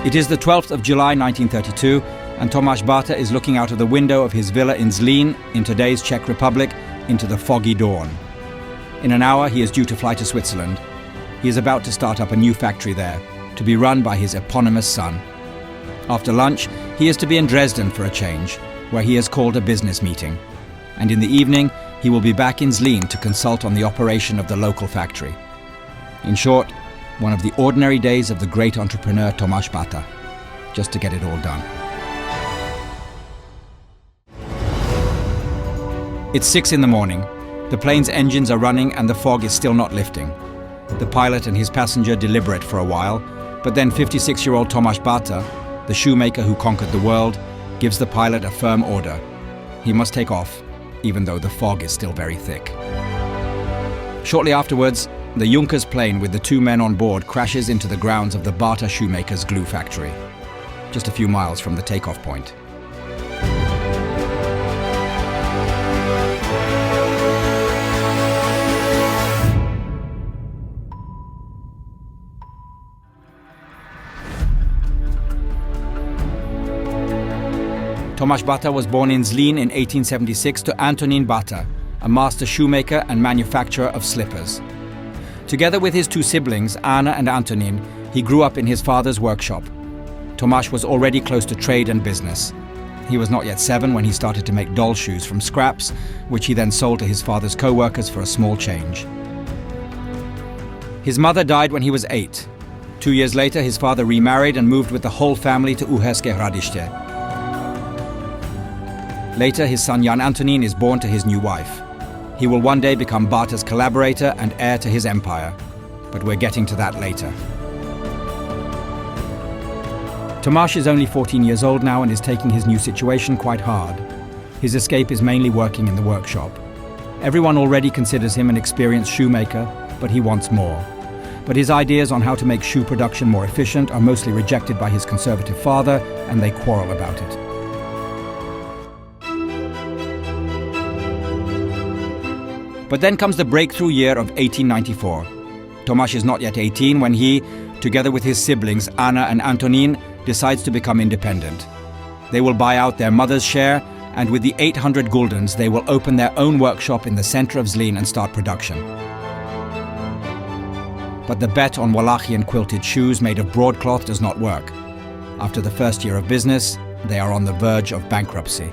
It is the 12th of July 1932, and Tomáš Baťa is looking out of the window of his villa in Zlín, in today's Czech Republic, into the foggy dawn. In an hour, he is due to fly to Switzerland. He is about to start up a new factory there, to be run by his eponymous son. After lunch, he is to be in Dresden for a change, where he has called a business meeting. And in the evening, he will be back in Zlín to consult on the operation of the local factory. In short, one of the ordinary days of the great entrepreneur Tomáš Baťa, just to get it all done. It's 6 in the morning. The plane's engines are running and the fog is still not lifting. The pilot and his passenger deliberate for a while, but then 56-year-old Tomáš Baťa, the shoemaker who conquered the world, gives the pilot a firm order. He must take off, even though the fog is still very thick. Shortly afterwards, the Junkers plane with the 2 men on board crashes into the grounds of the Baťa shoemaker's glue factory, just a few miles from the takeoff point. Tomáš Baťa was born in Zlín in 1876 to Antonín Baťa, a master shoemaker and manufacturer of slippers. Together with his 2 siblings, Anna and Antonín, he grew up in his father's workshop. Tomáš was already close to trade and business. He was not yet 7 when he started to make doll shoes from scraps, which he then sold to his father's co-workers for a small change. His mother died when he was 8. 2 years later, his father remarried and moved with the whole family to Uherské Hradiště. Later, his son Jan Antonín is born to his new wife. He will one day become Baťa's collaborator and heir to his empire, but we're getting to that later. Tomáš is only 14 years old now and is taking his new situation quite hard. His escape is mainly working in the workshop. Everyone already considers him an experienced shoemaker, but he wants more. But his ideas on how to make shoe production more efficient are mostly rejected by his conservative father, and they quarrel about it. But then comes the breakthrough year of 1894. Tomáš is not yet 18 when he, together with his siblings Anna and Antonín, decides to become independent. They will buy out their mother's share, and with the 800 guldens they will open their own workshop in the center of Zlín and start production. But the bet on Wallachian quilted shoes made of broadcloth does not work. After the first year of business, they are on the verge of bankruptcy.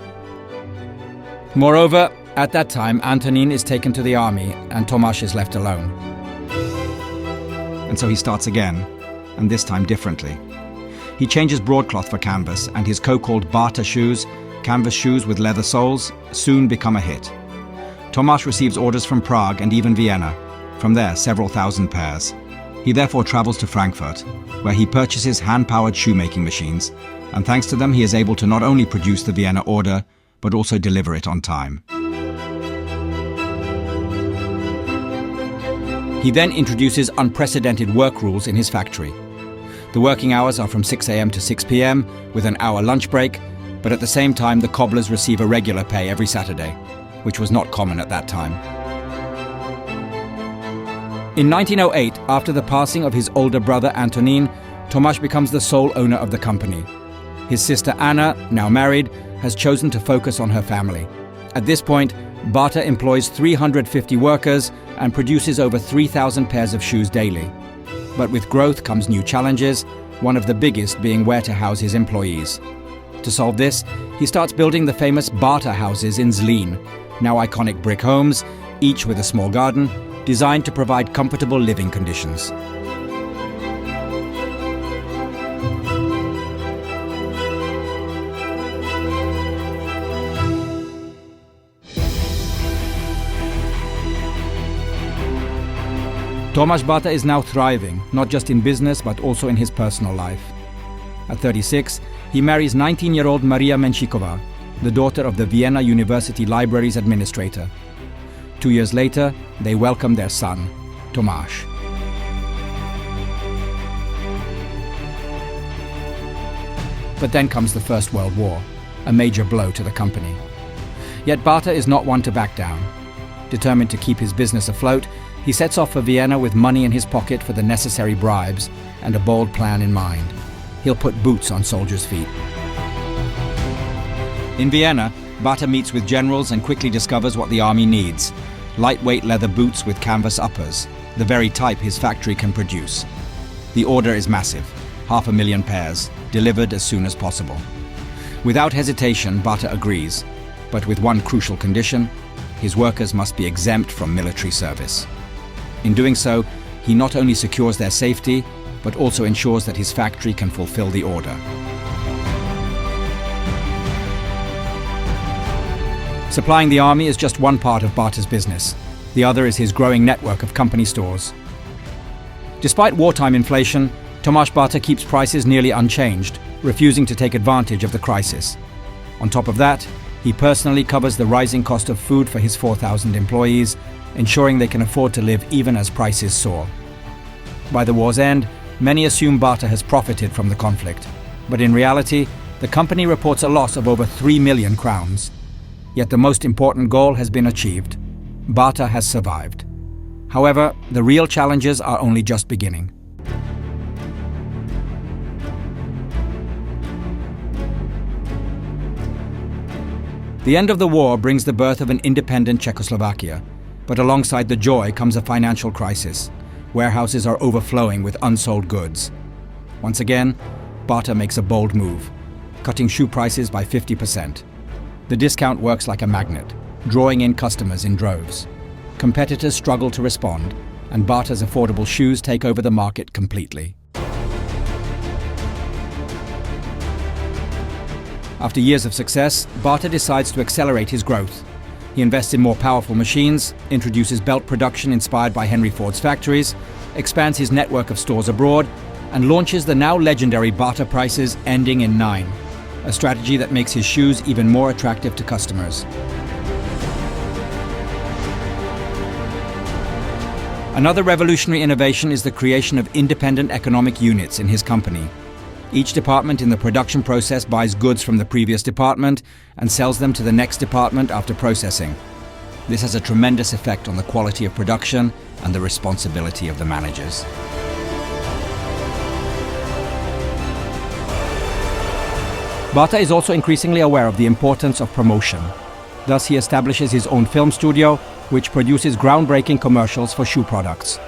Moreover, at that time, Antonín is taken to the army and Tomáš is left alone. And so he starts again, and this time differently. He changes broadcloth for canvas, and his co-called Baťa shoes, canvas shoes with leather soles, soon become a hit. Tomáš receives orders from Prague and even Vienna. From there, several thousand pairs. He therefore travels to Frankfurt, where he purchases hand-powered shoemaking machines, and thanks to them he is able to not only produce the Vienna order, but also deliver it on time. He then introduces unprecedented work rules in his factory. The working hours are from 6 a.m. to 6 p.m. with an hour lunch break, but at the same time the cobblers receive a regular pay every Saturday, which was not common at that time. In 1908, after the passing of his older brother Antonín, Tomáš becomes the sole owner of the company. His sister Anna, now married, has chosen to focus on her family. At this point, Baťa employs 350 workers and produces over 3,000 pairs of shoes daily. But with growth comes new challenges, one of the biggest being where to house his employees. To solve this, he starts building the famous Baťa houses in Zlín, now iconic brick homes, each with a small garden, designed to provide comfortable living conditions. Tomáš Baťa is now thriving, not just in business but also in his personal life. At 36, he marries 19-year-old Maria Menšíková, the daughter of the Vienna University Library's administrator. 2 years later, they welcome their son, Tomáš. But then comes the First World War, a major blow to the company. Yet Baťa is not one to back down. Determined to keep his business afloat, he sets off for Vienna with money in his pocket for the necessary bribes and a bold plan in mind. he'll put boots on soldiers' feet. In Vienna, Baťa meets with generals and quickly discovers what the army needs: lightweight leather boots with canvas uppers, the very type his factory can produce. The order is massive, 500,000 pairs, delivered as soon as possible. Without hesitation, Baťa agrees, but with one crucial condition: his workers must be exempt from military service. In doing so, he not only secures their safety, but also ensures that his factory can fulfill the order. Supplying the army is just one part of Baťa's business. The other is his growing network of company stores. Despite wartime inflation, Tomáš Baťa keeps prices nearly unchanged, refusing to take advantage of the crisis. On top of that, he personally covers the rising cost of food for his 4,000 employees, ensuring they can afford to live even as prices soar. By the war's end, many assume Baťa has profited from the conflict, but in reality, the company reports a loss of over 3 million crowns. Yet the most important goal has been achieved. Baťa has survived. However, the real challenges are only just beginning. The end of the war brings the birth of an independent Czechoslovakia, but alongside the joy comes a financial crisis. Warehouses are overflowing with unsold goods. Once again, Baťa makes a bold move, cutting shoe prices by 50%. The discount works like a magnet, drawing in customers in droves. Competitors struggle to respond, and Baťa's affordable shoes take over the market completely. After years of success, Baťa decides to accelerate his growth. He invests in more powerful machines, introduces belt production inspired by Henry Ford's factories, expands his network of stores abroad, and launches the now legendary Baťa prices ending in 9. A strategy that makes his shoes even more attractive to customers. Another revolutionary innovation is the creation of independent economic units in his company. Each department in the production process buys goods from the previous department and sells them to the next department after processing. This has a tremendous effect on the quality of production and the responsibility of the managers. Baťa is also increasingly aware of the importance of promotion. Thus, he establishes his own film studio, which produces groundbreaking commercials for shoe products.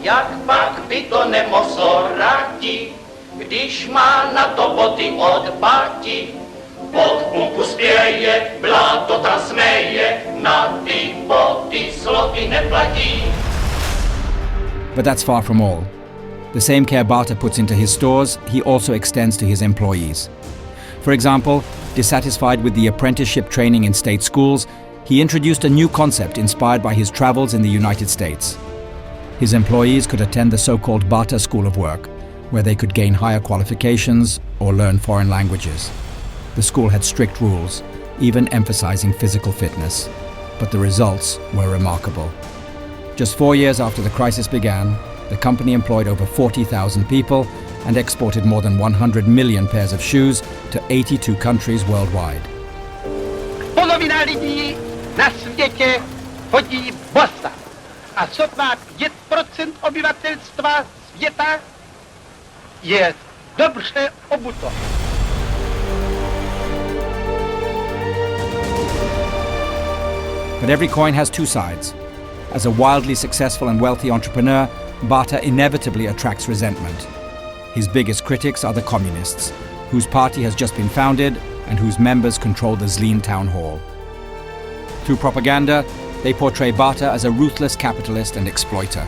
Jak pak by to nemohlo rádi, když má na to boty od Baťi. Pod pumpu spěje, bláto tam směje, na ty boty slovy neplatí. But that's far from all. The same care Baťa puts into his stores, he also extends to his employees. For example, dissatisfied with the apprenticeship training in state schools, he introduced a new concept inspired by his travels in the United States. His employees could attend the so-called Baťa School of Work, where they could gain higher qualifications or learn foreign languages. The school had strict rules, even emphasizing physical fitness, but the results were remarkable. Just 4 years after the crisis began, the company employed over 40,000 people and exported more than 100 million pairs of shoes to 82 countries worldwide. Polovina lidí na světě chodí bosa a sotva 5% obyvatelstva světa je dobře obuto. But every coin has two sides. As a wildly successful and wealthy entrepreneur, Baťa inevitably attracts resentment. His biggest critics are the communists, whose party has just been founded and whose members control the Zlín town hall. Through propaganda, they portray Baťa as a ruthless capitalist and exploiter.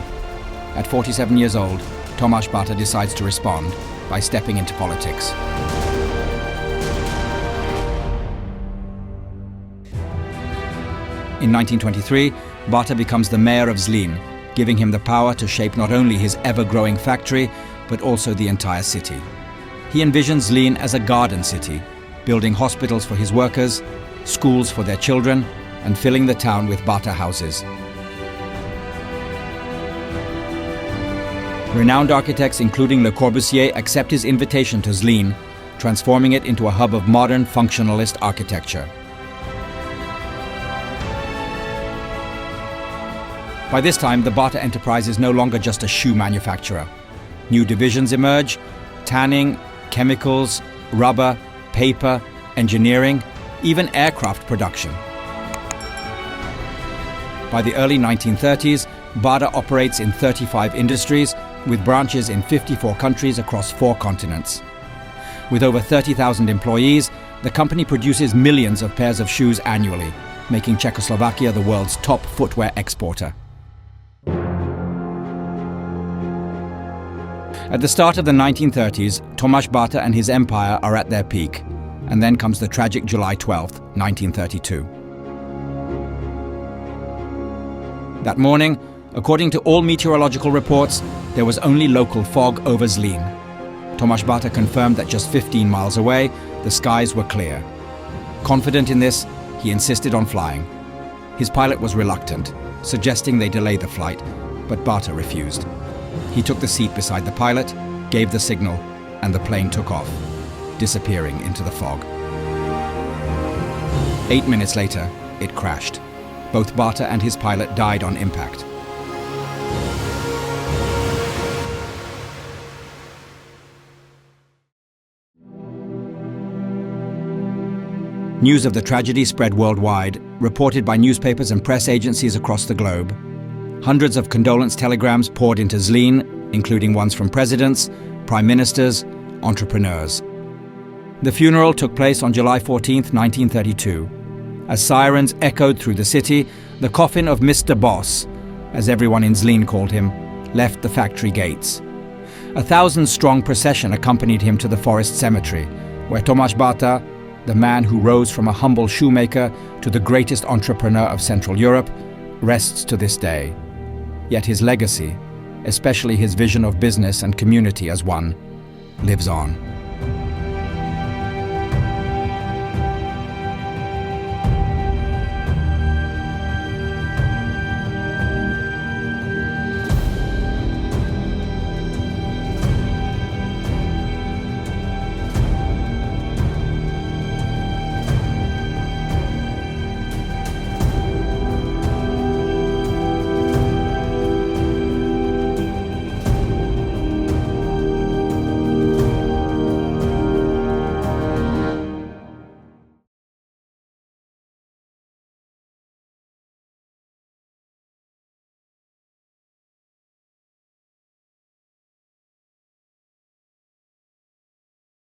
At 47 years old, Tomáš Baťa decides to respond by stepping into politics. In 1923, Baťa becomes the mayor of Zlín, giving him the power to shape not only his ever-growing factory, but also the entire city. He envisions Zlín as a garden city, building hospitals for his workers, schools for their children, and filling the town with Baťa houses. Renowned architects including Le Corbusier accept his invitation to Zlín, transforming it into a hub of modern functionalist architecture. By this time, the Baťa enterprise is no longer just a shoe manufacturer. New divisions emerge: tanning, chemicals, rubber, paper, engineering, even aircraft production. By the early 1930s, Baťa operates in 35 industries, with branches in 54 countries across 4 continents. With over 30,000 employees, the company produces millions of pairs of shoes annually, making Czechoslovakia the world's top footwear exporter. At the start of the 1930s, Tomáš Baťa and his empire are at their peak, and then comes the tragic July 12th, 1932. That morning, according to all meteorological reports, there was only local fog over Zlín. Tomáš Baťa confirmed that just 15 miles away, the skies were clear. Confident in this, he insisted on flying. His pilot was reluctant, suggesting they delay the flight, but Baťa refused. He took the seat beside the pilot, gave the signal, and the plane took off, disappearing into the fog. 8 minutes later, it crashed. Both Baťa and his pilot died on impact. News of the tragedy spread worldwide, reported by newspapers and press agencies across the globe. Hundreds of condolence telegrams poured into Zlín, including ones from presidents, prime ministers, entrepreneurs. The funeral took place on July 14, 1932. As sirens echoed through the city, the coffin of Mr. Boss, as everyone in Zlín called him, left the factory gates. A 1,000-strong procession accompanied him to the forest cemetery, where Tomáš Baťa, the man who rose from a humble shoemaker to the greatest entrepreneur of Central Europe, rests to this day. Yet his legacy, especially his vision of business and community as one, lives on.